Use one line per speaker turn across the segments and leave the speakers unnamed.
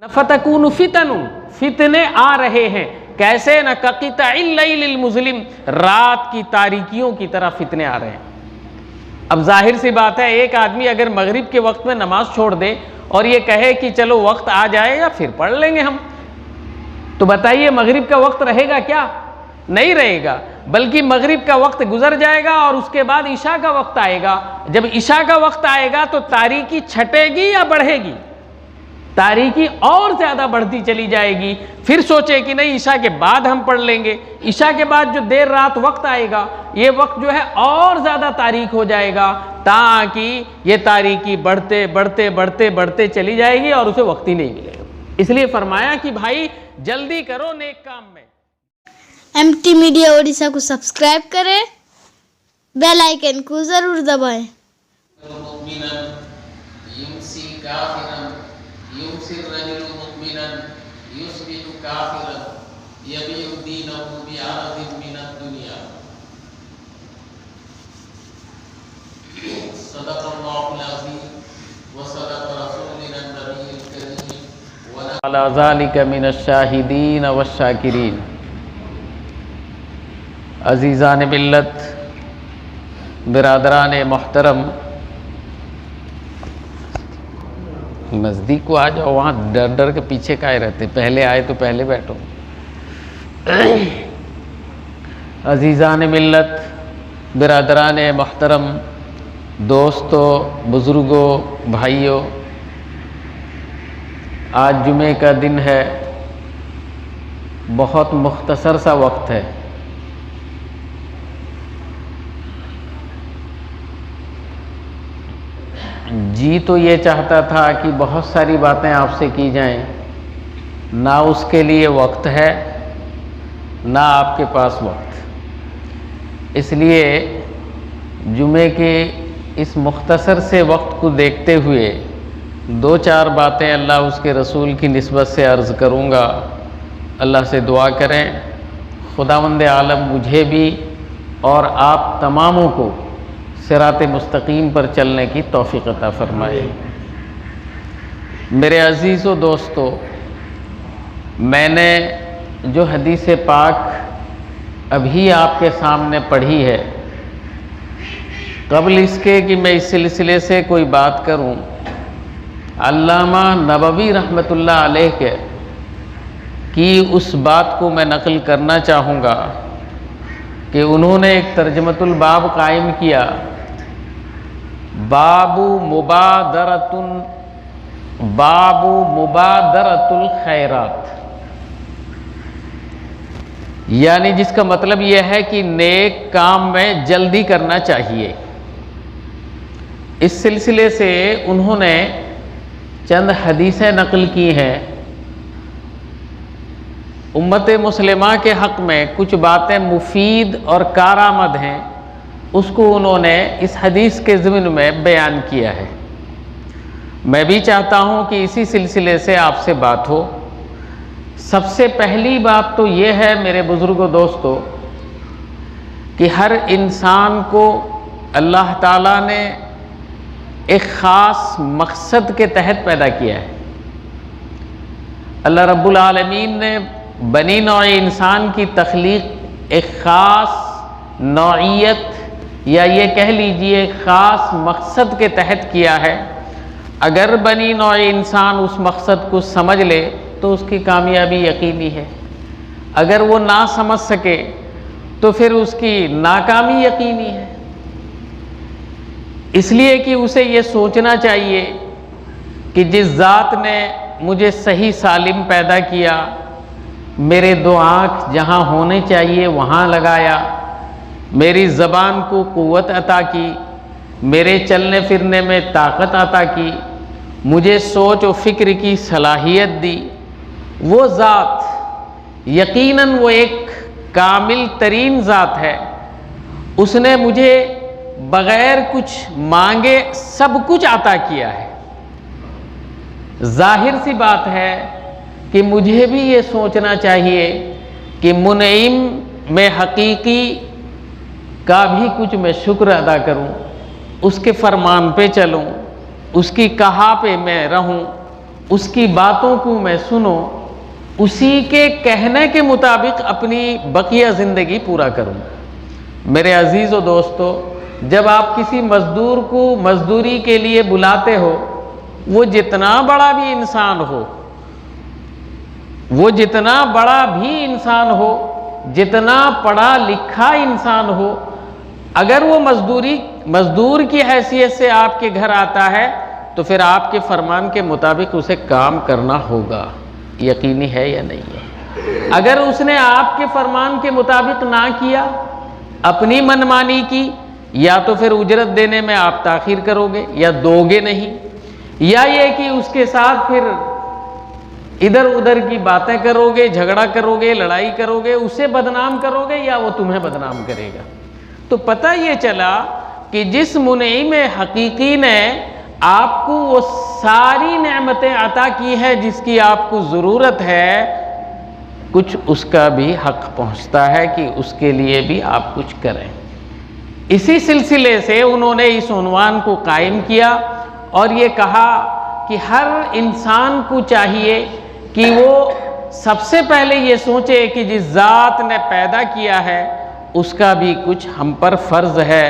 फतकून फितनुन, फितने आ रहे हैं। कैसे? न कक़िताइल लैलिल मुज़लिम, रात की तारीकियों की तरह फितने आ रहे हैं। अब जाहिर सी बात है, एक आदमी अगर मगरिब के वक्त में नमाज छोड़ दे और ये कहे कि चलो वक्त आ जाएगा फिर पढ़ लेंगे हम, तो बताइए मगरिब का वक्त रहेगा क्या? नहीं रहेगा, बल्कि मगरिब का वक्त गुजर जाएगा और उसके बाद ईशा का वक्त आएगा। जब ईशा का वक्त आएगा तो तारीकी छटेगी या बढ़ेगी? तारीकी और ज़्यादा बढ़ती चली जाएगी। फिर सोचे कि नहीं ईशा के बाद हम पढ़ लेंगे। ईशा के बाद जो देर रात वक्त आएगा, ये वक्त जो है और ज़्यादा तारीक हो जाएगा, ताकि ये तारीकी बढ़ते बढ़ते बढ़ते बढ़ते चली जाएगी और उसे वक्त ही नहीं मिलेगा। इसलिए फरमाया कि भाई जल्दी करो नेक काम में।
MT मीडिया ओडिशा को सब्सक्राइब करें, बेल आइकन को ज़रूर दबाएं।
अला ज़ालिका मिनश्शाहिदीन वश्शाकिरीन। अज़ीज़ान मिल्लत, बिरादरान मोहतरम, नज़दीक को आ जाओ, वहाँ डर डर के पीछे काहे रहते? पहले आए तो पहले बैठो। अज़ीज़ान मिल्लत, बिरादरान मोहतरम, दोस्तों, बुज़ुर्गों, भाइयों, आज जुमे का दिन है। बहुत मुख्तसर सा वक्त है। जी तो ये चाहता था कि बहुत सारी बातें आपसे की जाएं, ना उसके लिए वक्त है ना आपके पास वक्त। इसलिए जुमे के इस मुख्तसर से वक्त को देखते हुए दो चार बातें अल्लाह उसके रसूल की निस्बत से अर्ज़ करूँगा। अल्लाह से दुआ करें खुदावंद आलम मुझे भी और आप तमामों को सिरात मुस्तकीम पर चलने की तौफ़ीक़ अता फ़रमाए। मेरे अज़ीज़ों दोस्तों, मैंने जो हदीस पाक अभी आपके सामने पढ़ी है, क़ब्ल इसके कि मैं इस सिलसिले से कोई बात करूं, अल्लामा नबवी रहमतुल्लाह अलैह के कि उस बात को मैं नक़ल करना चाहूँगा कि उन्होंने एक तर्जमतुल बाब कायम किया, बाबु मुबादरतुल खैरात, यानी जिसका मतलब यह है कि नेक काम में जल्दी करना चाहिए। इस सिलसिले से उन्होंने चंद हदीसें नकल की हैं। उम्मत मुस्लिमा के हक़ में कुछ बातें मुफीद और कारामद हैं, उसको उन्होंने इस हदीस के ज़िम्न में बयान किया है। मैं भी चाहता हूँ कि इसी सिलसिले से आपसे बात हो। सबसे पहली बात तो ये है मेरे बुज़ुर्गों दोस्तों कि हर इंसान को अल्लाह ताला ने एक ख़ास मकसद के तहत पैदा किया है। अल्लाह रब्बुल आलमीन ने बनी नौ इंसान की तख्लीक एक ख़ास नौइयत या ये कह लीजिए ख़ास मकसद के तहत किया है। अगर बनी नौ इंसान उस मकसद को समझ ले तो उसकी कामयाबी यकीनी है। अगर वो ना समझ सके तो फिर उसकी नाकामी यकीनी है। इसलिए कि उसे ये सोचना चाहिए कि जिस ज़ात ने मुझे सही सालिम पैदा किया, मेरे दो आँख जहाँ होने चाहिए वहाँ लगाया, मेरी ज़बान को क़ुव्वत अता की, मेरे चलने फिरने में ताकत अता की, मुझे सोच और फ़िक्र की सलाहियत दी, वो ज़ात यकीनन वो एक कामिल तरीन ज़ात है। उसने मुझे बग़ैर कुछ मांगे सब कुछ अता किया है। ज़ाहिर सी बात है कि मुझे भी ये सोचना चाहिए कि मुनइम में हकीकी का भी कुछ मैं शुक्र अदा करूं, उसके फरमान पे चलूं, उसकी कहा पे मैं रहूं, उसकी बातों को मैं सुनो, उसी के कहने के मुताबिक अपनी बकिया ज़िंदगी पूरा करूं। मेरे अजीज़ और दोस्तों, जब आप किसी मज़दूर को मज़दूरी के लिए बुलाते हो, वो जितना बड़ा भी इंसान हो, वो जितना बड़ा भी इंसान हो, जितना पढ़ा लिखा इंसान हो, अगर वो मज़दूर की हैसियत से आपके घर आता है तो फिर आपके फरमान के मुताबिक उसे काम करना होगा। यकीनी है या नहीं है? अगर उसने आपके फरमान के मुताबिक ना किया, अपनी मनमानी की, या तो फिर उजरत देने में आप ताखीर करोगे या दोगे नहीं, या ये कि उसके साथ फिर इधर उधर की बातें करोगे, झगड़ा करोगे, लड़ाई करोगे, उसे बदनाम करोगे या वो तुम्हें बदनाम करेगा। तो पता ये चला कि जिस मुनीम हकीकी ने आपको वो सारी नेमतें अता की है जिसकी आपको ज़रूरत है, कुछ उसका भी हक पहुंचता है कि उसके लिए भी आप कुछ करें। इसी सिलसिले से उन्होंने इस उन्वान को कायम किया और ये कहा कि हर इंसान को चाहिए कि वो सबसे पहले ये सोचे कि जिस ज़ात ने पैदा किया है उसका भी कुछ हम पर फ़र्ज़ है,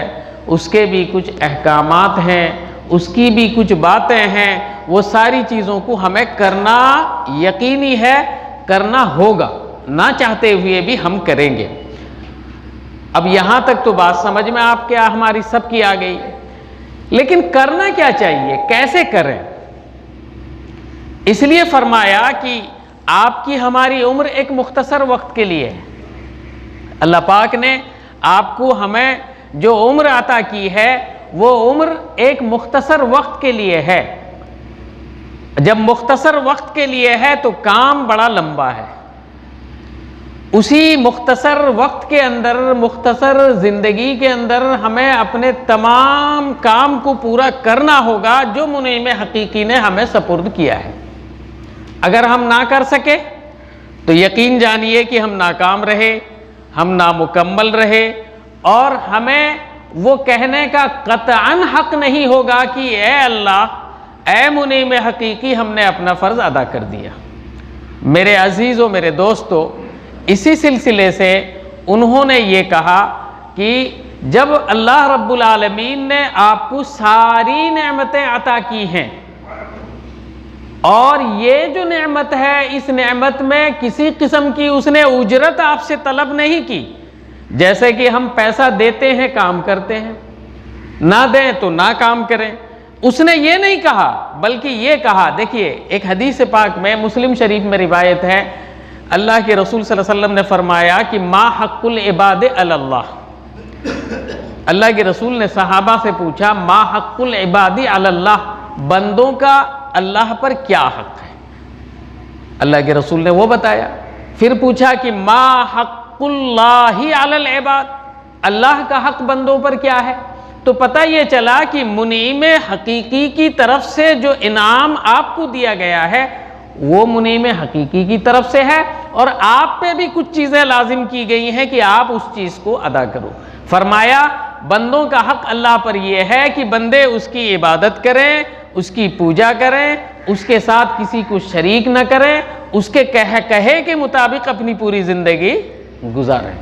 उसके भी कुछ अहकामात हैं, उसकी भी कुछ बातें हैं। वो सारी चीज़ों को हमें करना यकीनी है, करना होगा, ना चाहते हुए भी हम करेंगे। अब यहाँ तक तो बात समझ में आपके हमारी सबकी आ गई, लेकिन करना क्या चाहिए, कैसे करें? इसलिए फरमाया कि आपकी हमारी उम्र एक मुख्तसर वक्त के लिए है। अल्लाह पाक ने आपको हमें जो उम्र अता की है वो उम्र एक मुख्तसर वक्त के लिए है। जब मुख्तसर वक्त के लिए है तो काम बड़ा लंबा है। उसी मुख्तसर वक्त के अंदर, मुख्तसर ज़िंदगी के अंदर हमें अपने तमाम काम को पूरा करना होगा जो मुनीम हकीकी ने हमें सपुर्द किया है। अगर हम ना कर सके तो यकीन जानिए कि हम नाकाम रहे, हम नामुकम्मल रहे, और हमें वो कहने का कतअन हक नहीं होगा कि ए अल्लाह, ए मुनीम हकीकी, हमने अपना फ़र्ज़ अदा कर दिया। मेरे अजीज़ों, मेरे दोस्तों, इसी सिलसिले से उन्होंने ये कहा कि जब अल्लाह रब्बुल आलमीन ने आपको सारी नेमतें अता की हैं और ये जो नेमत है, इस नेमत में किसी किस्म की उसने उजरत आपसे तलब नहीं की। जैसे कि हम पैसा देते हैं, काम करते हैं, ना दें तो ना काम करें, उसने ये नहीं कहा, बल्कि ये कहा। देखिए, एक हदीस पाक में, मुस्लिम शरीफ में रिवायत है, अल्लाह के रसूल सल्लल्लाहु अलैहि वसल्लम ने फरमाया कि मा हक़्क़ुल इबाद अलल्लाह। अल्लाह के रसूल ने सहाबा से पूछा, मा हक़्क़ुल इबादी अलल्लाह, बंदों का अल्लाह पर क्या हक है? अल्लाह के रसूल ने वो बताया। फिर पूछा कि मा हक़्क़ुल्लाहि अलल इबाद, अल्लाह का हक बंदों पर क्या है? तो पता ये चला कि मुनीम हकीकी की तरफ से जो इनाम आपको दिया गया है वो मुनीम हकीकी की तरफ से है, और आप पे भी कुछ चीज़ें लाजिम की गई हैं कि आप उस चीज़ को अदा करो। फरमाया, बंदों का हक अल्लाह पर यह है कि बंदे उसकी इबादत करें, उसकी पूजा करें, उसके साथ किसी को शरीक न करें, उसके कहे के मुताबिक अपनी पूरी ज़िंदगी गुजारें।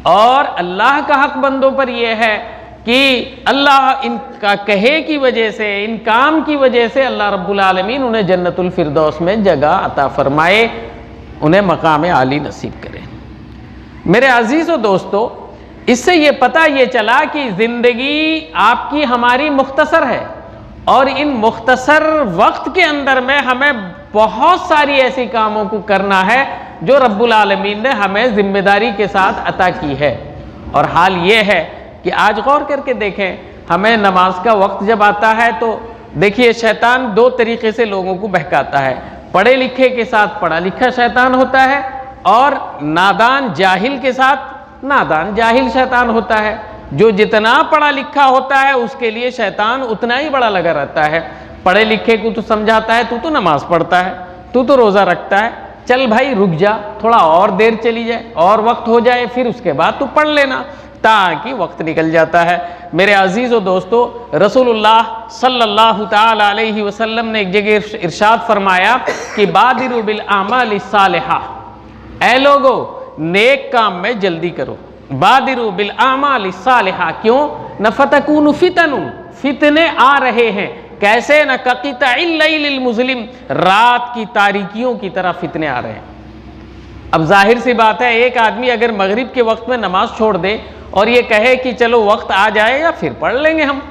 और अल्लाह का हक बंदों पर यह है कि अल्लाह इनका कहे की वजह से, इन काम की वजह से अल्लाह रब्बुल आलमीन उन्हें जन्नतुल फिरदौस में जगह अता फरमाए, उन्हें मकाम आली नसीब करें। मेरे अजीज़ों दोस्तों, इससे ये पता ये चला कि ज़िंदगी आपकी हमारी मुख्तसर है, और इन मुख्तसर वक्त के अंदर में हमें बहुत सारी ऐसी कामों को करना है जो रब्बुल आलमीन ने हमें ज़िम्मेदारी के साथ अता की है। और हाल ये है कि आज गौर करके देखें, हमें नमाज का वक्त जब आता है तो देखिए, शैतान दो तरीके से लोगों को बहकाता है। पढ़े लिखे के साथ पढ़ा लिखा शैतान होता है, और नादान जाहिल के साथ नादान जाहिल शैतान होता है। जो जितना पढ़ा लिखा होता है उसके लिए शैतान उतना ही बड़ा लगा रहता है। पढ़े लिखे को तो समझाता है, तू तो नमाज पढ़ता है, तू तो रोज़ा रखता है, चल भाई रुक जा, थोड़ा और देर चली जाए और वक्त हो जाए, फिर उसके बाद तू पढ़ लेना। ताकि वक्त निकल जाता है। मेरे अजीज़ और दोस्तों, रसूलुल्लाह सल्लल्लाहु ताला अलैहि वसल्लम ने एक जगह इरशाद फरमाया कि बादिरु बिल आमाल सालिहा, ऐ लोगो नेक काम में जल्दी करो। बादिरु बिल आमाल सालिहा, क्यों? न फतकूनु फितनु, फितने आ रहे हैं। कैसे? न कक़िताइल लैलिल मुज़लिम, रात की तारीकियों की तरह फितने आ रहे हैं। अब जाहिर सी बात है, एक आदमी अगर मगरिब के वक्त में नमाज छोड़ दे और ये कहे कि चलो वक्त आ जाएगा फिर पढ़ लेंगे हम,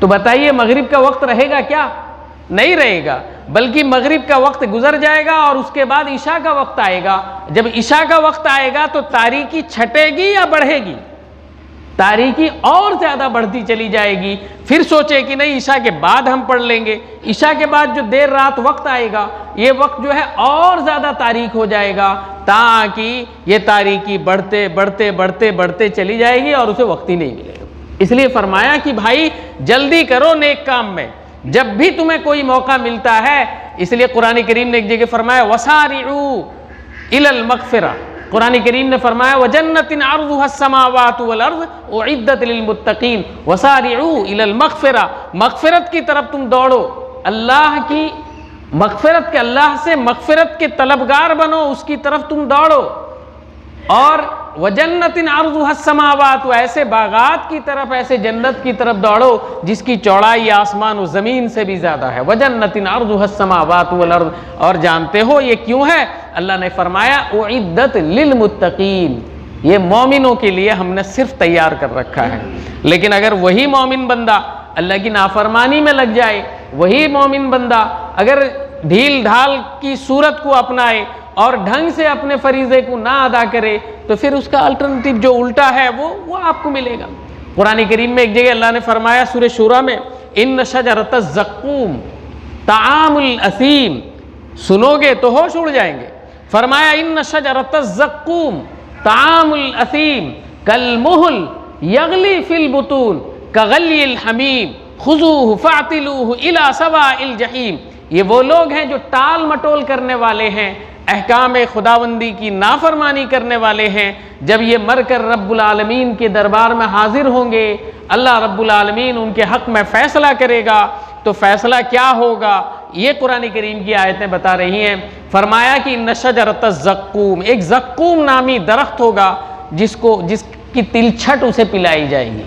तो बताइए मगरिब का वक्त रहेगा क्या? नहीं रहेगा, बल्कि मगरिब का वक्त गुजर जाएगा और उसके बाद ईशा का वक्त आएगा। जब ईशा का वक्त आएगा तो तारीकी छटेगी या बढ़ेगी? तारीकी और ज्यादा बढ़ती चली जाएगी। फिर सोचे कि नहीं ईशा के बाद हम पढ़ लेंगे। ईशा के बाद जो देर रात वक्त आएगा, ये वक्त जो है और ज्यादा तारीक हो जाएगा, ताकि ये तारीकी बढ़ते बढ़ते बढ़ते बढ़ते चली जाएगी और उसे वक्त ही नहीं मिलेगा। इसलिए फरमाया कि भाई जल्दी करो नेक काम में, जब भी तुम्हें कोई मौका मिलता है। इसलिए कुरान करीम ने एक जगह फरमाया वसारिउ इलल मगफिरा, कुरान करीम ने फरमाया वजन्नतिन अर्ज़ुहस समावातु वल अर्ज़ उइद्दत लिल मुत्तकीन वसारिउ इलल मगफिरा, मगफिरत की तरफ तुम दौड़ो, अल्लाह की मगफिरत के, अल्लाह से मगफिरत के तलबगार बनो, उसकी तरफ तुम दौड़ो। और वजन्नतिन अर्ज़ुहस समावातु, ऐसे बागात की तरफ, ऐसे जन्नत की तरफ दौड़ो जिसकी चौड़ाई आसमान और ज़मीन से भी ज़्यादा है। वजन्नतिन अर्ज़ुहस समावातु वल अर्ज़, और जानते हो ये क्यों है? अल्लाह ने फरमाया उइद्दत लिल मुत्तकीन, ये मोमिनों के लिए हमने सिर्फ तैयार कर रखा है। लेकिन अगर वही मोमिन बंदा अल्लाह की नाफरमानी में लग जाए, वही मोमिन बंदा अगर ढील ढाल की सूरत को अपनाए और ढंग से अपने फरीज़े को ना अदा करे, तो फिर उसका अल्टरनेटिव जो उल्टा है वो आपको मिलेगा। कुरान करीम में एक जगह अल्लाह ने फरमाया सूरह शूरा में, इन्न शजरतज़ ज़क़्क़ूम ताआमुल असीम, सुनोगे तो होश उड़ जाएंगे। फरमाया इन्न शजरतज़ ज़क़्क़ूम ताआमुल असीम कल मुहल यगली फिल बुतून कगलिल हमीम खुज़ूहु फ़अतिलूहु इला सवाइल जहीम। ये वो लोग हैं जो टाल मटोल करने वाले हैं, अहकाम खुदावंदी की नाफरमानी करने वाले हैं। जब ये मरकर रब्बुल आलमीन के दरबार में हाजिर होंगे, अल्लाह रब्बुल आलमीन उनके हक़ में फ़ैसला करेगा, तो फ़ैसला क्या होगा ये कुरान करीम की आयतें बता रही हैं। फरमाया कि इन्न शजरतज़ ज़क़्क़ूम, एक ज़क़्क़ूम नामी दरख्त होगा जिसकी तिलछट उसे पिलाई जाएगी।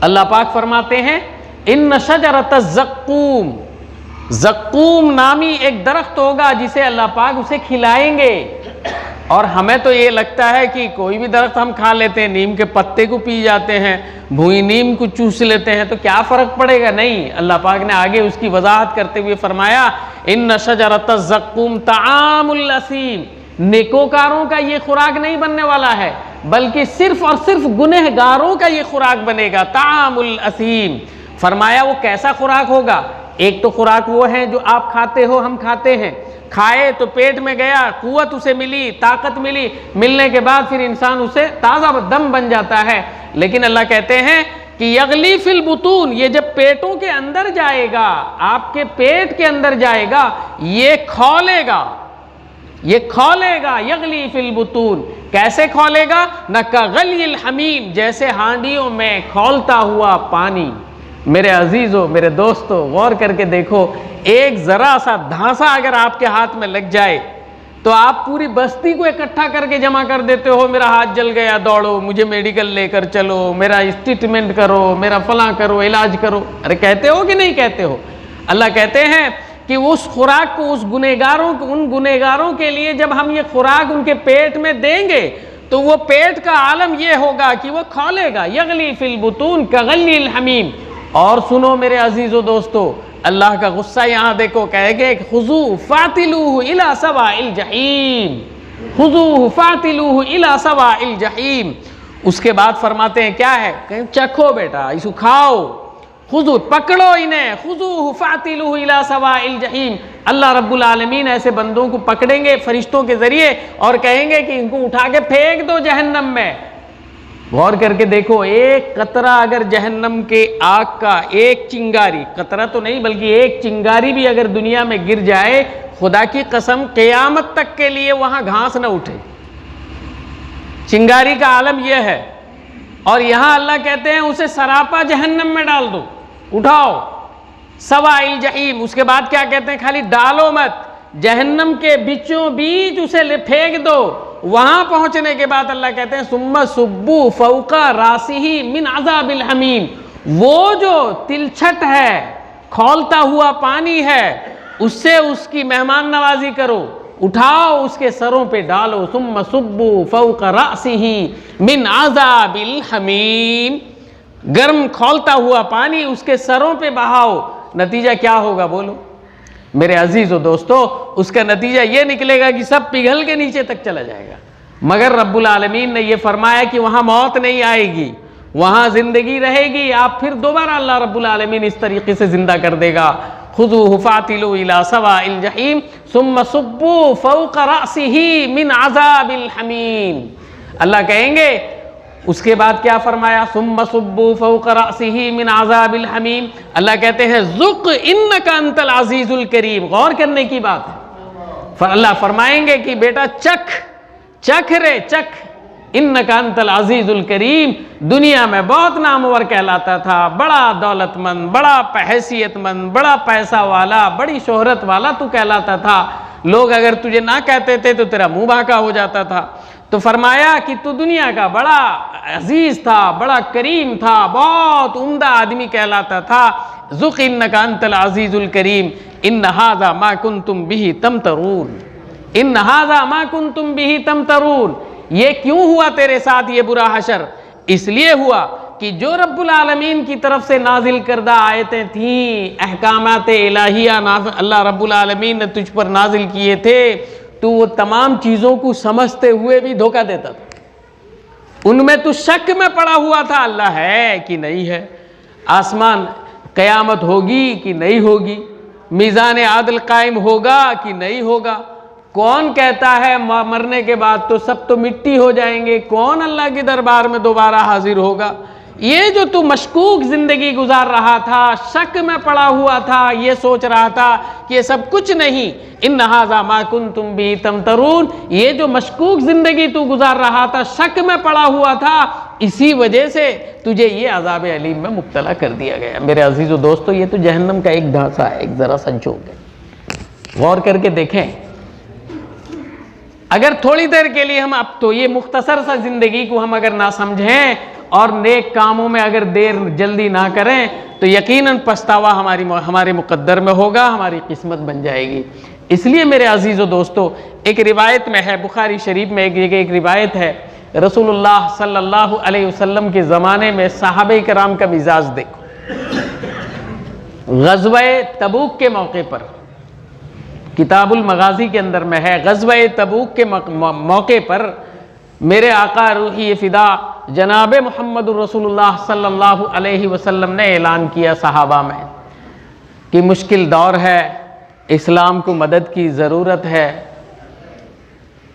अल्लाह पाक फरमाते हैं इन्न शजरतज़ ज़क़्क़ूम, ज़क़्क़ूम नामी एक दरख्त होगा जिसे अल्लाह पाक उसे खिलाएंगे। और हमें तो ये लगता है कि कोई भी दरख्त हम खा लेते हैं, नीम के पत्ते को पी जाते हैं, भूई नीम को चूस लेते हैं, तो क्या फ़र्क पड़ेगा? नहीं, अल्लाह पाक ने आगे उसकी वजाहत करते हुए फरमाया इन्न शजरतज़ ज़क़्क़ूम ताआमुल असीम, नेकोकारों का ये खुराक नहीं बनने वाला है, बल्कि सिर्फ और सिर्फ गुनहगारों का ये खुराक बनेगा। ताआमुल असीम, फरमाया वो कैसा खुराक होगा? एक तो खुराक वो है जो आप खाते हो, हम खाते हैं, खाए तो पेट में गया, कुव्वत उसे मिली, ताकत मिली, मिलने के बाद फिर इंसान उसे ताज़ा दम बन जाता है। लेकिन अल्लाह कहते हैं कि यगली फिल बुतून, ये जब पेटों के अंदर जाएगा, आपके पेट के अंदर जाएगा, ये खौलेगा, ये खौलेगा। यगली फिल बुतून, कैसे खौलेगा? न कगलिल हमीम, जैसे हांडियों में खौलता हुआ पानी। मेरे अजीज़ों, मेरे दोस्तों, गौर करके देखो, एक ज़रा सा धांसा अगर आपके हाथ में लग जाए तो आप पूरी बस्ती को इकट्ठा करके जमा कर देते हो, मेरा हाथ जल गया, दौड़ो, मुझे मेडिकल लेकर चलो, मेरा ट्रीटमेंट करो, मेरा फलां करो, इलाज करो। अरे कहते हो कि नहीं कहते हो? अल्लाह कहते हैं कि उस खुराक को उस गुनहगारों को, उन गुनहगारों के लिए जब हम ये खुराक उनके पेट में देंगे तो वो पेट का आलम ये होगा कि वो खौलेगा। यगली फिल बुतून कगलिल हमीम। और सुनो मेरे अजीज़ों दोस्तों, अल्लाह का गुस्सा यहाँ देखो, कहेंगे खुज़ू फ़ातिलूहु इला सवाइल जहीम, खुज़ू फ़ातिलूहु इला सवाइल जहीम। उसके बाद फरमाते हैं क्या है? कहें चखो बेटा, इसको खाओ, खुज़ू पकड़ो इन्हें, खुज़ू फ़ातिलूहु इला सवाइल जहीम। अल्लाह रब्बुल आलमीन ऐसे बंदों को पकड़ेंगे फरिश्तों के ज़रिए और कहेंगे कि इनको उठा के फेंक दो जहन्नम में। गौर करके देखो, एक कतरा अगर जहन्नम के आग का, एक चिंगारी, कतरा तो नहीं बल्कि एक चिंगारी भी अगर दुनिया में गिर जाए, खुदा की कसम क़यामत तक के लिए वहां घास न उठे। चिंगारी का आलम यह है। और यहां अल्लाह कहते हैं उसे सरापा जहन्नम में डाल दो, उठाओ, सवाइल जहीम। उसके बाद क्या कहते हैं, खाली डालो मत, जहन्नम के बीचों बीच उसे फेंक दो। वहां पहुंचने के बाद अल्लाह कहते हैं सुम्मा सुब्बू फौका रासिही मिन अजाबिल हमीम, वो जो तिलछट है, खौलता हुआ पानी है, उससे उसकी मेहमान नवाजी करो, उठाओ, उसके सरों पे डालो। सुम्मा सुब्बू फौका रासिही मिन अजाबिल हमीम, गर्म खौलता हुआ पानी उसके सरों पे बहाओ। नतीजा क्या होगा बोलो मेरे अजीजों दोस्तों? उसका नतीजा ये निकलेगा कि सब पिघल के नीचे तक चला जाएगा। मगर रब्बुल आलमीन ने ये फरमाया कि वहां मौत नहीं आएगी, वहां जिंदगी रहेगी। आप फिर दोबारा अल्लाह रब्बुल आलमीन इस तरीके से जिंदा कर देगा। खुज़ूहु फ़ातिलू इला सवाइल जहीम सुम्मा सुब्बू फ़ौक़ रअसिही मिन अज़ाबिल हमीम। अल्लाह कहेंगे उसके बाद क्या फरमाया, सुम्मा सुब्बू फ़ौक़ रअसिही मिन अज़ाबिल हमीम। अल्लाह कहते हैं ज़ुक़ इन्नका अंतल अज़ीज़ुल करीम। गौर करने की बात है। अल्लाह फरमाएंगे कि बेटा चख रे चख, इन्नका अंतल अज़ीज़ुल करीम। दुनिया में बहुत नामवर कहलाता था, बड़ा दौलतमंद, बड़ा हैसियतमंद, बड़ा पैसा वाला, बड़ी शोहरत वाला तू कहलाता था। लोग अगर तुझे ना कहते थे तो तेरा मुंह बांका हो जाता था। तो फरमाया कि तू दुनिया का बड़ा अजीज था, बड़ा करीम था, बहुत उम्दा आदमी कहलाता था। ज़ुक़ इन्नका अंतल अज़ीज़ुल करीम इन्न हाज़ा मा कुन्तुम बिही तमतरून, इन्न हाज़ा मा कुन्तुम बिही तमतरून। ये क्यों हुआ तेरे साथ ये बुरा हशर? इसलिए हुआ कि जो रब्बुल आलमीन की तरफ से नाजिल करदा आयतें थीं, अहकामात इलाहिया अल्लाह रब्बुल आलमीन ने तुझ पर नाजिल किए थे, तू वो तमाम चीज़ों को समझते हुए भी धोखा देता था। उनमें तू शक में पड़ा हुआ था, अल्लाह है कि नहीं है, आसमान क़यामत होगी कि नहीं होगी, मीज़ान आदल कायम होगा कि नहीं होगा। कौन कहता है मरने के बाद तो सब तो मिट्टी हो जाएंगे, कौन अल्लाह के दरबार में दोबारा हाजिर होगा? ये जो तू मशकूक जिंदगी गुजार रहा था, शक में पड़ा हुआ था, ये सोच रहा था कि ये सब कुछ नहीं, इन हाज़ा मा कुन्तुम बिही तमतरून, ये जो मशकूक जिंदगी तू गुजार रहा था, शक में पड़ा हुआ था, इसी वजह से तुझे ये अज़ाब अलीम में मुब्तला कर दिया गया। मेरे अजीज़ों दोस्तों, ये तो जहन्नम का एक ढांचा है, एक ज़रा संजोग है। गौर करके देखें, अगर थोड़ी देर के लिए हम, अब तो ये मुख्तसर सा जिंदगी को हम अगर ना समझें और नेक कामों में अगर देर जल्दी ना करें तो यकीनन पछतावा हमारे मुकद्दर में होगा, हमारी किस्मत बन जाएगी। इसलिए मेरे अजीज़ों दोस्तों, एक रिवायत में है, बुखारी शरीफ में एक रिवायत है, रसूलुल्लाह सल्लल्लाहु अलैहि वसल्लम के ज़माने में सहाबे कराम का मिजाज देखो। ग़ज़वे तबूक के मौके पर, किताबुल मगाज़ी के अंदर में है, ग़ज़वे तबूक के मौके पर मेरे आका रूही फ़िदा जनाब मुहम्मदुर रसूलुल्लाह सल्लल्लाहु अलैहि वसल्लम ने ऐलान किया सहाबा में कि मुश्किल दौर है, इस्लाम को मदद की ज़रूरत है,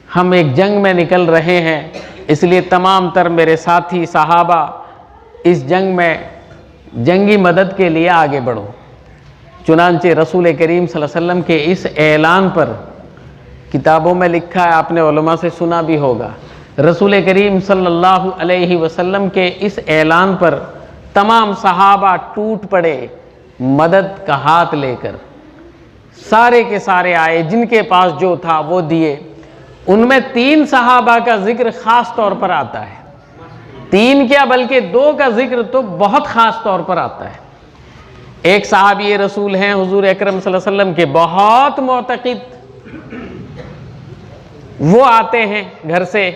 हम एक जंग में निकल रहे हैं, इसलिए तमाम तर मेरे साथी सहाबा इस जंग में जंगी मदद के लिए आगे बढ़ो। चुनांचे रसूल करीम सल्लल्लाहु अलैहि वसल्लम के इस ऐलान पर किताबों में लिखा है, आपने उलमा से सुना भी होगा, रसूल करीम सल्लल्लाहु अलैहि वसल्लम के इस ऐलान पर तमाम सहाबा टूट पड़े मदद का हाथ लेकर। सारे के सारे आए, जिनके पास जो था वो दिए। उनमें 3 सहाबा का जिक्र ख़ास तौर पर आता है, 3 क्या बल्कि 2 का जिक्र तो बहुत ख़ास तौर पर आता है। एक सहाबी रसूल हैं हुजूर अकरम सल्लल्लाहु अलैहि वसल्लम के बहुत मोतक़िद, वो आते हैं घर से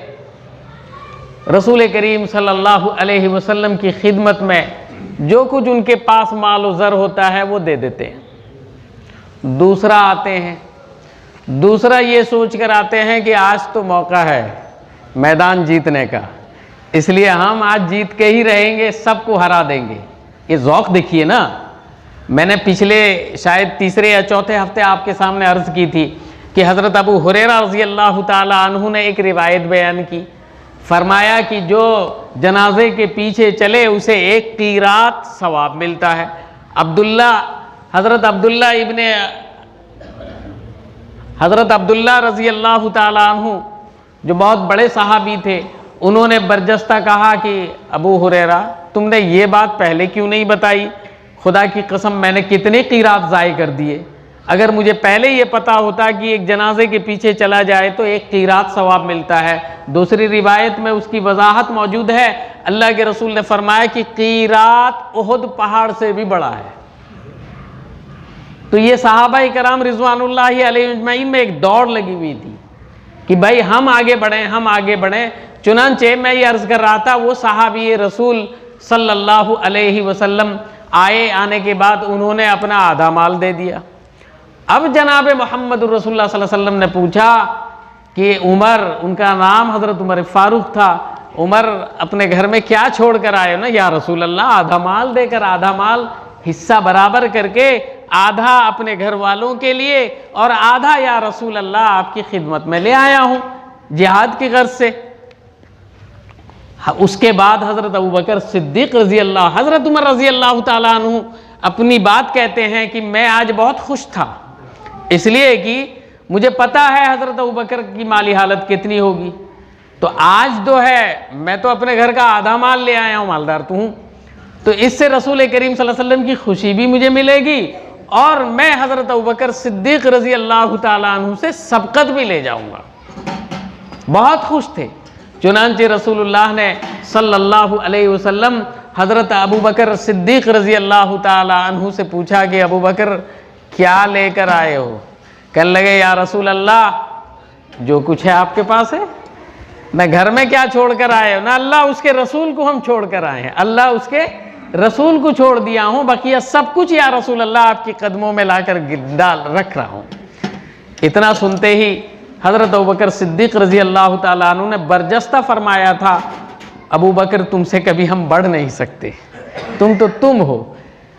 रसूल करीम सल्लल्लाहु अलैहि वसल्लम की खिदमत में जो कुछ उनके पास माल व ज़र होता है वो दे देते हैं। दूसरा आते हैं, दूसरा ये सोच कर आते हैं कि आज तो मौका है मैदान जीतने का, इसलिए हम आज जीत के ही रहेंगे, सबको हरा देंगे। ये ज़ौक़ देखिए ना। मैंने पिछले शायद तीसरे या चौथे हफ्ते आपके सामने अर्ज़ की थी कि हज़रत अबू हुरैरा रज़ी अल्लाह ताला अन्हु ने एक रिवायत बयान की, फरमाया कि जो जनाजे के पीछे चले उसे 1 क़ीरात सवाब मिलता है। हज़रत अब्दुल्ला रज़ी अल्लाह ताला अन्हु जो बहुत बड़े सहाबी थे, उन्होंने बरजस्ता कहा कि अबू हुरैरा तुमने ये बात पहले क्यों नहीं बताई, खुदा की कसम मैंने कितने क़ीरात ज़ाय कर दिए, अगर मुझे पहले ये पता होता कि एक जनाजे के पीछे चला जाए तो एक क़ीरात सवाब मिलता है। दूसरी रिवायत में उसकी वजाहत मौजूद है, अल्लाह के रसूल ने फरमाया कि क़ीरात उहुद पहाड़ से भी बड़ा है। तो ये सहाबा कराम रिज़वानुल्लाहि अलैहिम अजमईन में एक दौड़ लगी हुई थी कि भाई हम आगे बढ़ें, हम आगे बढ़ें। चुनांचे मैं ये अर्ज़ कर रहा था, वो सहाबी रसूल सल्लल्लाहु अलैहि वसल्लम आने के बाद उन्होंने अपना आधा माल दे दिया। अब जनाब मोहम्मद रसूलुल्लाह सल्लल्लाहु अलैहि वसल्लम ने पूछा कि उमर, उनका नाम हज़रत उमर फ़ारूक था, उमर अपने घर में क्या छोड़ कर आए ना या रसूल अल्लाह? आधा माल देकर, आधा माल हिस्सा बराबर करके, आधा अपने घर वालों के लिए और आधा या रसूल अल्लाह आपकी खिदमत में ले आया हूँ जिहाद की गर्ज से। उसके बाद हज़रत अबू बकर सिद्दीक़ रज़ी अल्लाह, हज़रत उमर रज़ी अल्लाह ताला अन्हु अपनी बात कहते हैं कि मैं आज बहुत खुश था, इसलिए कि मुझे पता है हज़रत अबू बकर की माली हालत कितनी होगी। तो आज जो है मैं तो अपने घर का आधा माल ले आया हूँ, मालदार तो हूँ, तो इससे रसूल करीम सल्लल्लाहु अलैहि वसल्लम की खुशी भी मुझे मिलेगी और मैं हज़रत अबू बकर सिद्दीक़ रज़ी अल्लाह ताला अन्हु से सबकत भी ले जाऊँगा। बहुत खुश थे। चुनांचे रसूलुल्लाह ने सल्लल्लाहु अलैहि वसल्लम हज़रत अबू बकर सिद्दीक़ रज़ी अल्लाह ताला अन्हु से पूछा कि अबू बकर क्या लेकर आए हो? कहने लगे या रसूल अल्लाह जो कुछ है आपके पास है, ना घर में क्या छोड़ कर आए हो, ना अल्लाह उसके रसूल को हम छोड़ कर आए हैं, अल्लाह उसके रसूल को छोड़ दिया हूँ, बाकी सब कुछ या रसूल अल्लाह आपके कदमों में लाकर डाल रख रहा हूँ। इतना सुनते ही हज़रत अबू बकर सिद्दीक़ रज़ी अल्लाह ताला अन्हु ने बरजस्ता फरमाया था, अबू बकर तुमसे कभी हम बढ़ नहीं सकते, तुम तो तुम हो।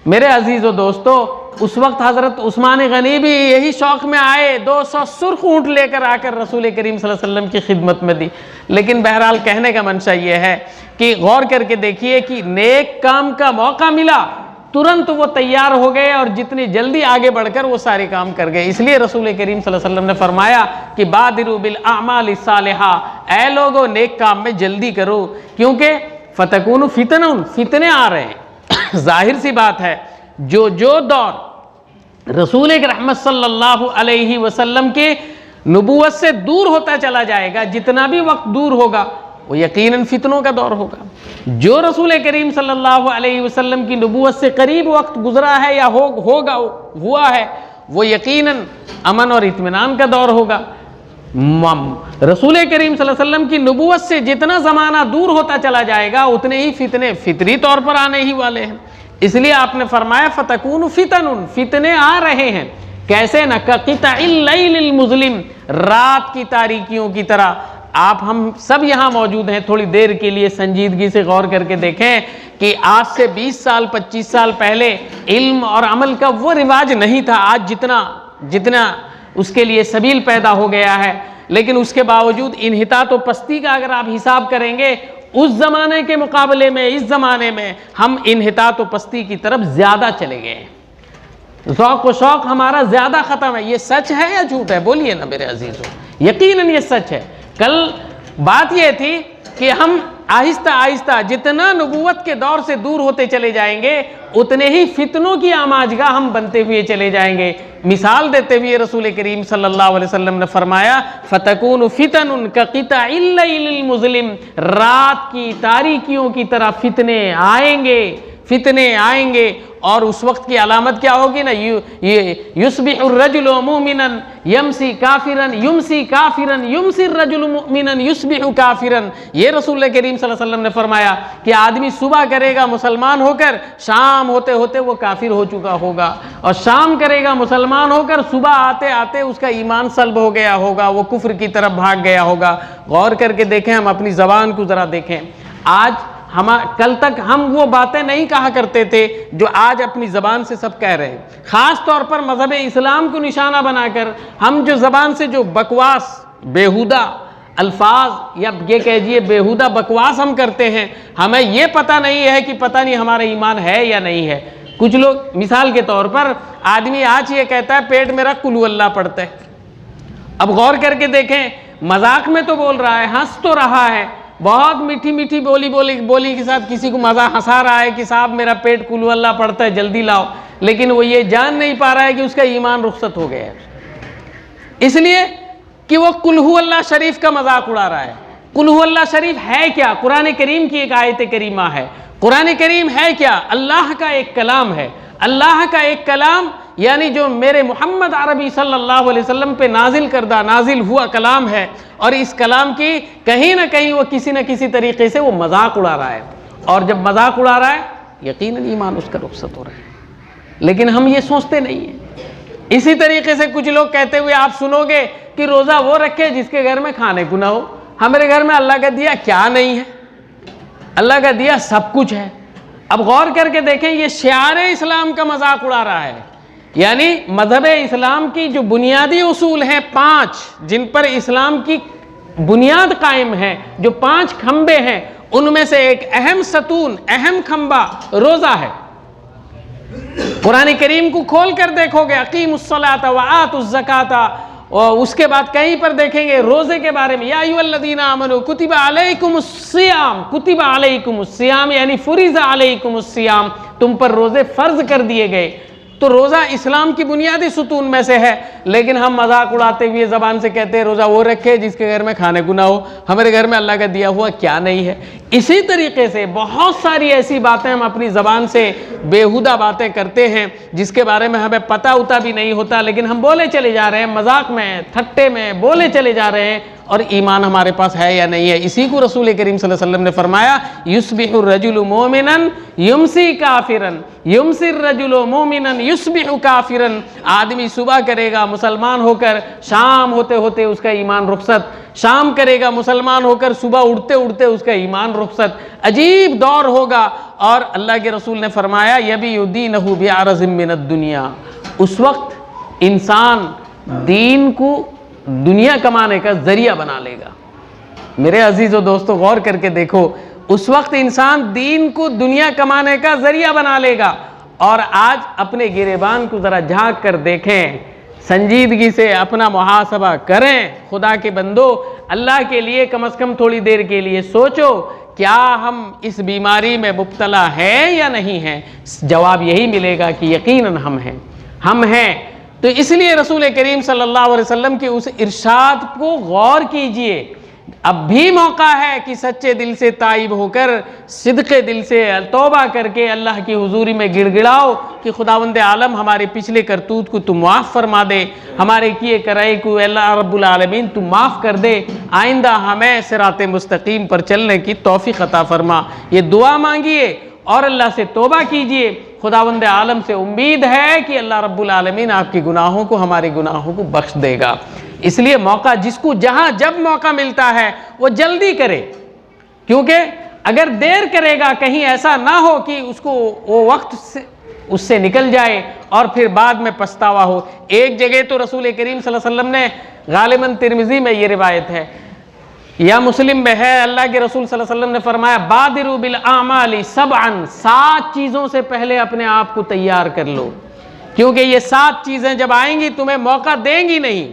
मेरे अजीज़ों दोस्तों, उस वक्त हज़रत उस्मान गनी भी यही शौक़ में आए, 200 सुर्ख ऊँट लेकर आकर रसूल करीम सल्लल्लाहु अलैहि वसल्लम की खिदमत में दी। लेकिन बहरहाल कहने का मंशा ये है कि गौर करके देखिए कि नेक काम का मौका मिला तुरंत वो तैयार हो गए और जितनी जल्दी आगे बढ़कर वो सारे काम कर गए। इसलिए रसूल करीम सल्लल्लाहु अलैहि वसल्लम ने फरमाया कि बादिरु बिल आमाल सालिहा, ऐ लोगो नेक काम में जल्दी करो, क्योंकि फतकूनु फितनुन, फितने आ रहे हैं। जाहिर सी बात है, जो दौर रसूल रहमत सल्लल्लाहु अलैहि वसल्लम के नबूवत से दूर होता चला जाएगा, जितना भी वक्त दूर होगा वो यकीनन फितनों का दौर होगा। जो रसूल करीम सल्लल्लाहु अलैहि वसल्लम की नबूवत से करीब वक्त गुजरा है या होगा हुआ है, वो यकीनन अमन और इत्मीनान का दौर होगा। रसूल करीम सल्लल्लाहु अलैहि वसल्लम की नबूवत से जितना ज़माना दूर होता चला जाएगा उतने ही फितने फितरी तौर पर आने ही वाले हैं। इसलिए आपने फरमाया फतकून फितनुन, फितने आ रहे हैं। कैसे? न कक़िताइल लैलिल मुज़लिम, रात की तारीकियों की तरह। आप हम सब यहाँ मौजूद हैं, थोड़ी देर के लिए संजीदगी से गौर करके देखें कि आज से 20 साल 25 साल पहले इल्म और अमल का वो रिवाज नहीं था आज जितना उसके लिए सबील पैदा हो गया है। लेकिन उसके बावजूद इन्हितात व पस्ती का अगर आप हिसाब करेंगे उस ज़माने के मुकाबले में इस ज़माने में हम इन्हितात व पस्ती की तरफ ज़्यादा चले गए हैं। ज़ौक़ व शौक़ हमारा ज़्यादा ख़त्म है। ये सच है या झूठ है? बोलिए ना मेरे अजीज़ों, यकीनन ये सच है। कल बात ये थी कि हम आहिस्ता आहिस्ता जितना नबूवत के दौर से दूर होते चले जाएंगे उतने ही फितनों की आमाजगाह हम बनते हुए चले जाएंगे। मिसाल देते हुए रसूल करीम सल्लल्लाहु अलैहि वसल्लम ने फरमाया फतकून फितनुन कक़िताइल लैलिल मुज़लिम, रात की तारीकियों की तरह फितने आएंगे और उस वक्त की अलामत क्या होगी ना, युस्बिहु रजुलु मुमिनन यमसी काफिरन युमसी रजुलु मुमिनन युस्बिहु काफिरन। ये रसूल करीम सल्लल्लाहु अलैहि वसल्लम ने फरमाया कि आदमी सुबह करेगा मुसलमान होकर, शाम होते होते वो काफिर हो चुका होगा, और शाम करेगा मुसलमान होकर, सुबह आते आते उसका ईमान सल्ब हो गया होगा, वो कुफ्र की तरफ भाग गया होगा। गौर करके देखें, हम अपनी ज़बान को ज़रा देखें। आज कल तक हम वो बातें नहीं कहा करते थे जो आज अपनी ज़बान से सब कह रहे हैं। ख़ास तौर पर मज़हब इस्लाम को निशाना बनाकर हम जो ज़बान से जो बकवास बेहुदा अल्फाज या ये कहिए बेहुदा बकवास हम करते हैं, हमें ये पता नहीं है कि पता नहीं हमारा ईमान है या नहीं है। कुछ लोग मिसाल के तौर पर आदमी आज ये कहता है पेट मेरा कुल अल्लाह पढ़ता है। अब गौर करके देखें, मजाक में तो बोल रहा है, हंस तो रहा है, बहुत मीठी मीठी बोली के साथ किसी को मजा हंसा रहा है कि साहब मेरा पेट कुल अल्लाह पढ़ता है जल्दी लाओ, लेकिन वो ये जान नहीं पा रहा है कि उसका ईमान रुखसत हो गया है, इसलिए कि वो कुल हु अल्लाह शरीफ का मजाक उड़ा रहा है। कुल हु अल्लाह शरीफ है क्या? कुरान करीम की एक आयत करीमा है। कुरान करीम है क्या? अल्लाह का एक कलाम है। अल्लाह का एक कलाम यानी जो मेरे मोहम्मद अरबी सल्लल्लाहु अलैहि वसल्लम पे नाजिल हुआ कलाम है, और इस कलाम की कहीं ना कहीं वो किसी न किसी तरीके से वो मजाक उड़ा रहा है, और जब मजाक उड़ा रहा है यकीनन ईमान उसका रुखसत हो रहा है, लेकिन हम ये सोचते नहीं हैं। इसी तरीके से कुछ लोग कहते हुए आप सुनोगे कि रोज़ा वो रखे जिसके घर में खाने को ना हो। हमारे घर में अल्लाह का दिया क्या नहीं है? अल्लाह का दिया सब कुछ है। अब गौर करके देखें, ये शियार इस्लाम का मजाक उड़ा रहा है, यानी मजहब इस्लाम की जो बुनियादी उसूल हैं 5, जिन पर इस्लाम की बुनियाद कायम है, जो 5 खंबे हैं, उनमें से एक अहम सतून, अहम खंबा रोज़ा है। कुरान करीम को खोल कर देखोगे, अकीमुस्सलाता व आतुज़ ज़काता, और उसके बाद कहीं पर देखेंगे रोज़े के बारे में, या अय्युहल्लज़ीना आमनू कुतिबा अलैकुमुस्सियाम यानी फुरिज़ा अलैकुमुस्सियाम, तुम पर रोज़े फ़र्ज कर दिए गए। तो रोज़ा इस्लाम की बुनियादी सुतून में से है, लेकिन हम मजाक उड़ाते हुए ज़बान से कहते हैं रोज़ा वो रखे जिसके घर में खाने को ना हो। हमारे घर में अल्लाह का दिया हुआ क्या नहीं है? इसी तरीके से बहुत सारी ऐसी बातें हम अपनी ज़बान से बेहुदा बातें करते हैं जिसके बारे में हमें पता उता भी नहीं होता, लेकिन हम बोले चले जा रहे हैं, मजाक में ठट्टे में बोले चले जा रहे हैं, और ईमान हमारे पास है या नहीं है। इसी को रसूल करीम सल्लल्लाहु अलैहि वसल्लम ने फरमाया, युस्बिहु रजुलु मोमिनन युमसी काफिरन, युमसिर रजुलु मोमिनन युस्बिहु काफिरन। आदमी सुबह करेगा मुसलमान होकर, शाम होते होते उसका ईमान रुखसत, शाम करेगा मुसलमान होकर, सुबह उठते उठते उसका ईमान रुखसत। अजीब दौर होगा। और अल्लाह के रसूल ने फरमाया, यबीउद्दीनहु बिअरज़िम मिनद दुनिया, उस वक्त इंसान दीन को दुनिया कमाने का जरिया बना लेगा। मेरे अजीज़ और दोस्तों, गौर करके देखो, उस वक्त इंसान दीन को दुनिया कमाने का जरिया बना लेगा। और आज अपने गिरेबान को ज़रा झांक कर देखें, संजीदगी से अपना मुहासबा करें। खुदा के बंदो, अल्लाह के लिए कम से कम थोड़ी देर के लिए सोचो, क्या हम इस बीमारी में मुब्तला हैं या नहीं हैं? जवाब यही मिलेगा कि यकीनन हम हैं। तो इसलिए रसूल करीम सल्लल्लाहु अलैहि वसल्लम के उस इरशाद को गौर कीजिए। अब भी मौका है कि सच्चे दिल से ताइब होकर, सिद्क़े दिल से तौबा करके अल्लाह की हुजूरी में गिड़गिड़ाओ कि खुदावंद आलम हमारे पिछले करतूत को तुम माफ़ फरमा दे, हमारे किए कराए को अल्लाह रब्बुल आलमीन तुम माफ़ कर दे, आइंदा हमें सिराते मुस्तकीम पर चलने की तौफीक अता फरमा। ये दुआ मांगिए और अल्लाह से तौबा कीजिए। खुदावंद आलम से उम्मीद है कि अल्लाह रब्बुल आलमीन आपके गुनाहों को, हमारे गुनाहों को बख्श देगा। इसलिए मौका, जिसको जहाँ जब मौका मिलता है वो जल्दी करे, क्योंकि अगर देर करेगा कहीं ऐसा ना हो कि उसको वो वक्त से उससे निकल जाए और फिर बाद में पछतावा हो। एक जगह तो रसूल करीम सल्लल्लाहु अलैहि वसल्लम ने, गालिबन तिरमिज़ी में ये रिवायत है या मुस्लिम में है, अल्लाह के रसूल सल्लल्लाहु अलैहि वसल्लम ने फरमाया, बादिरु बिल आमाली सबअन, 7 चीज़ों से पहले अपने आप को तैयार कर लो, क्योंकि ये 7 चीज़ें जब आएंगी तुम्हें मौका देंगी नहीं,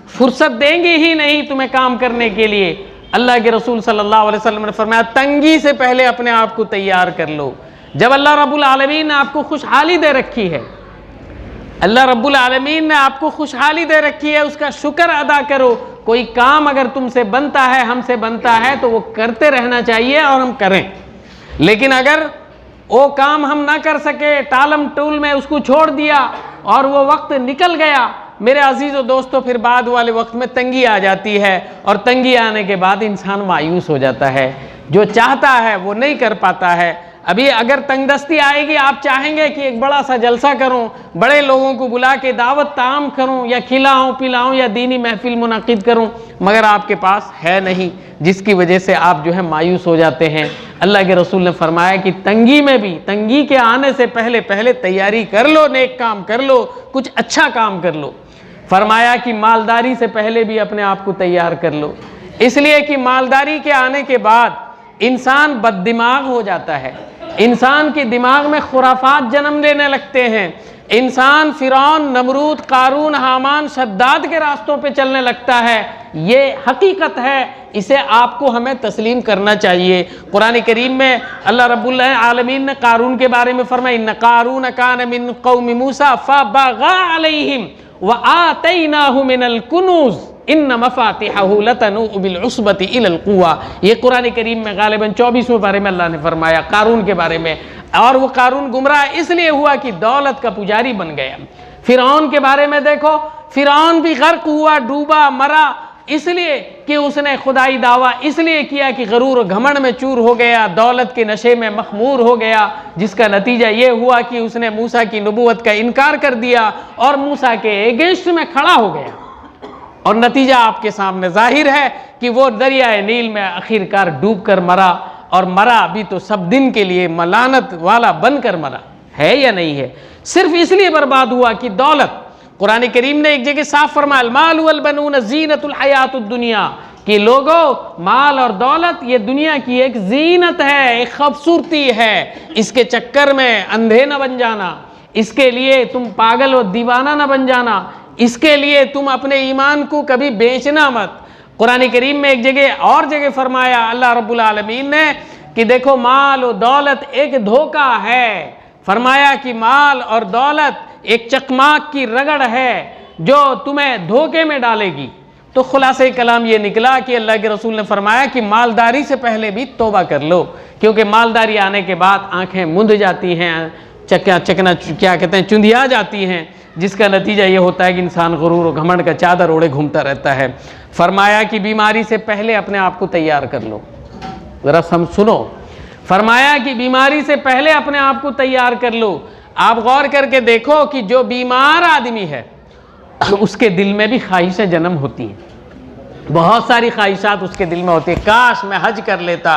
फुर्सत देंगी ही नहीं तुम्हें काम करने के लिए। अल्लाह के रसूल सल्लल्लाहु अलैहि वसल्लम ने फरमाया, तंगी से पहले अपने आप को तैयार कर लो। जब अल्लाह रब्बुल आलमीन ने आपको खुशहाली दे रखी है, अल्लाह रब्बुल आलमीन ने आपको खुशहाली दे रखी है, उसका शुक्र अदा करो। कोई काम अगर तुमसे बनता है, हमसे बनता है, तो वो करते रहना चाहिए और हम करें। लेकिन अगर वो काम हम ना कर सके, टालम टूल में उसको छोड़ दिया और वो वक्त निकल गया, मेरे अजीज़ और दोस्तों, फिर बाद वाले वक्त में तंगी आ जाती है, और तंगी आने के बाद इंसान मायूस हो जाता है, जो चाहता है वो नहीं कर पाता है। अभी अगर तंगदस्ती आएगी, आप चाहेंगे कि एक बड़ा सा जलसा करूं, बड़े लोगों को बुला के दावत ताम करूं, या खिलाऊं पिलाऊं, या दीनी महफिल मुनाकिद करूं, मगर आपके पास है नहीं, जिसकी वजह से आप जो है मायूस हो जाते हैं। अल्लाह के रसूल ने फरमाया कि तंगी में भी, तंगी के आने से पहले पहले तैयारी कर लो, नेक काम कर लो, कुछ अच्छा काम कर लो। फरमाया कि मालदारी से पहले भी अपने आप को तैयार कर लो, इसलिए कि मालदारी के आने के बाद इंसान बददिमाग हो जाता है, इंसान के दिमाग में खुराफात जन्म लेने लगते हैं, इंसान फिरौन, नमरूद, कारून, हामान, शद्दाद के रास्तों पे चलने लगता है, ये हकीकत है, इसे आपको हमें तस्लीम करना चाहिए। कुरान करीम में अल्लाह रब्बुल आलमीन ने कारून के बारे में फरमाया, इन्न कारून कान मिन कौमि मूसा फबगा अलैहिम व आतैनाहु मिनल कुनूज इन्न मफातिहहु लतनू बिल उस्बति इलल कुव्वा। ये कुरान करीम में गालिबन 24वें बारे में अल्लाह ने फरमाया कारून के बारे में। और वो कारून गुमराह इसलिए हुआ कि दौलत का पुजारी बन गया। फिरौन के बारे में देखो, फिरौन भी गर्क हुआ, डूबा, मरा, इसलिए कि उसने खुदाई दावा इसलिए किया कि गरूर और घमंड में चूर हो गया, दौलत के नशे में मखमूर हो गया, जिसका नतीजा ये हुआ कि उसने मूसा की नबूवत का इनकार कर दिया और मूसा के अगेंस्ट में खड़ा हो गया। और नतीजा आपके सामने जाहिर है कि वो दरियाए नील में आखिरकार डूब कर मरा, और मरा भी तो सब दिन के लिए मलानत वाला बनकर मरा है या नहीं है। सिर्फ इसलिए बर्बाद हुआ कि दौलत, कुरान करीम ने एक जगह साफ फरमाया, माल वल बनून ज़ीनतुल हयातुद दुनिया, कि लोगों माल और दौलत ये दुनिया की एक जीनत है, एक खूबसूरती है, इसके चक्कर में अंधे न बन जाना, इसके लिए तुम पागल और दीवाना न बन जाना, इसके लिए तुम अपने ईमान को कभी बेचना मत। कुरान करीम में एक जगह और जगह फरमाया अल्लाह रब्बुल आलमीन ने कि देखो माल और दौलत एक धोखा है। फरमाया कि माल और दौलत एक चकमाक की रगड़ है जो तुम्हें धोखे में डालेगी। तो खुलासे कलाम ये निकला कि अल्लाह के रसूल ने फरमाया कि मालदारी से पहले भी तौबा कर लो, क्योंकि मालदारी आने के बाद आंखें मुंद जाती हैं, क्या कहते हैं, चुंधिया जाती हैं, जिसका नतीजा ये होता है कि इंसान गुरूर और घमंड का चादर ओढ़े घूमता रहता है। फरमाया कि बीमारी से पहले अपने आप को तैयार कर लो। ज़रा सुनो, फरमाया कि बीमारी से पहले अपने आप को तैयार कर लो। आप गौर करके देखो कि जो बीमार आदमी है उसके दिल में भी ख्वाहिशें जन्म होती हैं, बहुत सारी ख्वाहिशात उसके दिल में होती है। काश मैं हज कर लेता,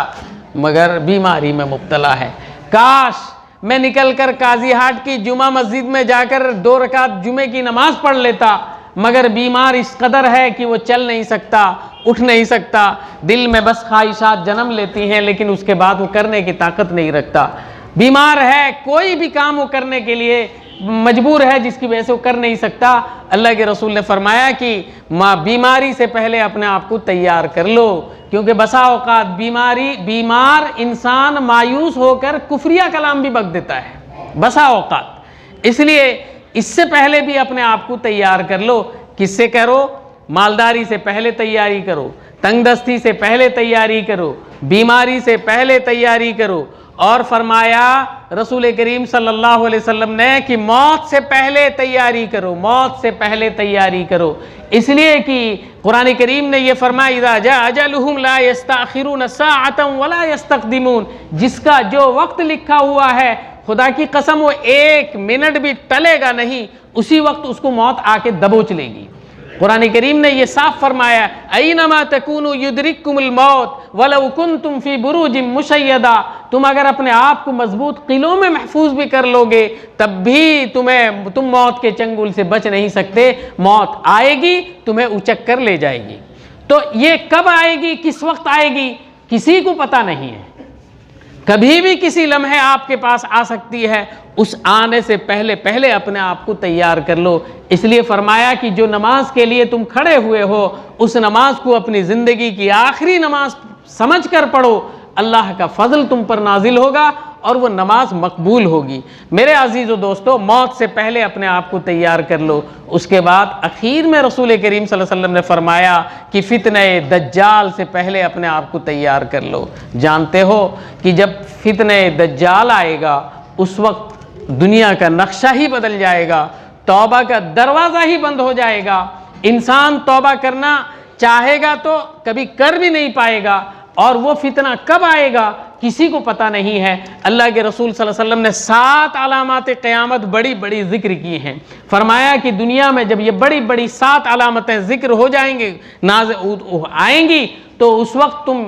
मगर बीमारी में मुब्तला है। काश मैं निकल कर काजी हाट की जुमा मस्जिद में जाकर 2 रकात जुमे की नमाज पढ़ लेता, मगर बीमार इस कदर है कि वो चल नहीं सकता, उठ नहीं सकता, दिल में बस ख्वाहिशात जन्म लेती हैं, लेकिन उसके बाद वो करने की ताकत नहीं रखता। बीमार है, कोई भी काम वो करने के लिए मजबूर है, जिसकी वजह से वो कर नहीं सकता। अल्लाह के रसूल ने फरमाया कि बीमारी से पहले अपने आप को तैयार कर लो, क्योंकि बसा औकात बीमार इंसान मायूस होकर कुफरिया कलाम भी बक देता है, बसा औकात। इसलिए इससे पहले भी अपने आप को तैयार कर लो। किससे करो? मालदारी से पहले तैयारी करो, तंगदस्ती से पहले तैयारी करो, बीमारी से पहले तैयारी करो। और फरमाया रसूल करीम सल्लल्लाहु अलैहि वसल्लम ने कि मौत से पहले तैयारी करो, मौत से पहले तैयारी करो। इसलिए कि कुरान करीम ने यह फरमाया, इज़ा जा अजलुहुम ला यस्तअखिरून साअतन वला यस्तक़दिमून, जिसका जो वक्त लिखा हुआ है खुदा की कसम वो 1 मिनट भी टलेगा नहीं, उसी वक्त उसको मौत आके दबोच लेगी। कुरान करीम ने यह साफ फरमाया, ऐनमा तकूनु युदरिकुमुल मौत वलौ कुंतुम फी बुरूजिम मुशय्यदा, तुम अगर अपने आप को मजबूत किलों में महफूज भी कर लोगे तब भी तुम मौत के चंगुल से बच नहीं सकते। मौत आएगी, तुम्हें उचक कर ले जाएगी। तो ये कब आएगी, किस वक्त आएगी, किसी को पता नहीं है। कभी भी किसी लम्हे आपके पास आ सकती है। उस आने से पहले पहले अपने आप को तैयार कर लो। इसलिए फरमाया कि जो नमाज के लिए तुम खड़े हुए हो, उस नमाज को अपनी ज़िंदगी की आखिरी नमाज समझ कर पढ़ो। अल्लाह का फजल तुम पर नाजिल होगा और वो नमाज मकबूल होगी। मेरे अजीज़ व दोस्तों, मौत से पहले अपने आप को तैयार कर लो। उसके बाद आखिर में रसूल करीम सल्लल्लाहु अलैहि वसल्लम ने फरमाया कि फितने दज्जाल से पहले अपने आप को तैयार कर लो। जानते हो कि जब फितने दज्जाल आएगा उस वक्त दुनिया का नक्शा ही बदल जाएगा, तौबा का दरवाज़ा ही बंद हो जाएगा। इंसान तौबा करना चाहेगा तो कभी कर भी नहीं पाएगा, और वो फितना कब आएगा किसी को पता नहीं है। अल्लाह के रसूल सल्लल्लाहु अलैहि वसल्लम ने 7 अलामत क़यामत बड़ी बड़ी जिक्र की हैं। फरमाया कि दुनिया में जब ये बड़ी बड़ी 7 अलामतें जिक्र हो जाएंगे, आएंगी, तो उस वक्त तुम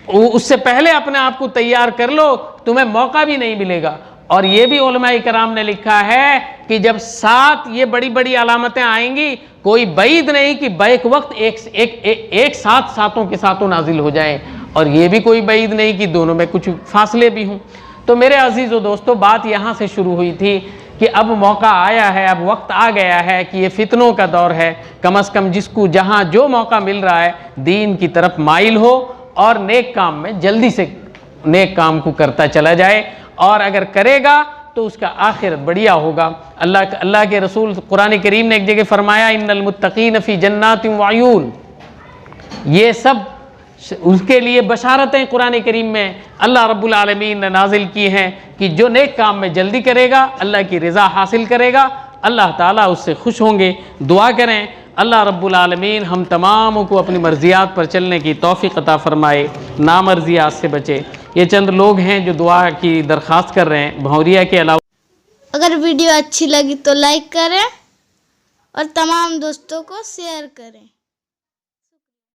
उससे पहले अपने आप को तैयार कर लो, तुम्हें मौका भी नहीं मिलेगा। और ये भी उलमाए कराम ने लिखा है कि जब 7 ये बड़ी बड़ी अलामतें आएंगी, कोई बैद नहीं कि बैक वक्त एक साथ सातों के साथों नाजिल हो जाएं, और ये भी कोई बैद नहीं कि दोनों में कुछ फासले भी हों। तो मेरे अजीज़ व दोस्तों, बात यहाँ से शुरू हुई थी कि अब मौका आया है, अब वक्त आ गया है कि ये फितनों का दौर है। कम से कम जिसको जहाँ जो मौका मिल रहा है दीन की तरफ माइल हो और नेक काम में जल्दी से नेक काम को करता चला जाए, और अगर करेगा तो उसका आखिरत बढ़िया होगा। अल्लाह के रसूल कुरान करीम ने एक जगह फरमाया, इन्नल मुत्तकीन फ़ी जन्नातिन व अयून, ये सब उसके लिए बशारतें कुरान करीम में अल्लाह रब्बुल आलमीन ने नाजिल की हैं कि जो नेक काम में जल्दी करेगा अल्लाह की रज़ा हासिल करेगा, अल्लाह ताला उससे खुश होंगे। दुआ करें अल्लाह रब्बुल आलमीन हम तमामों को अपनी मर्ज़ियात पर चलने की तौफ़ीक़ अता फ़रमाए, नामर्ज़ियात से बचे। ये चंद लोग हैं जो दुआ की दरख्वास्त कर रहे हैं भौरिया के अलावा।
अगर वीडियो अच्छी लगी तो लाइक करें और तमाम दोस्तों को शेयर करें।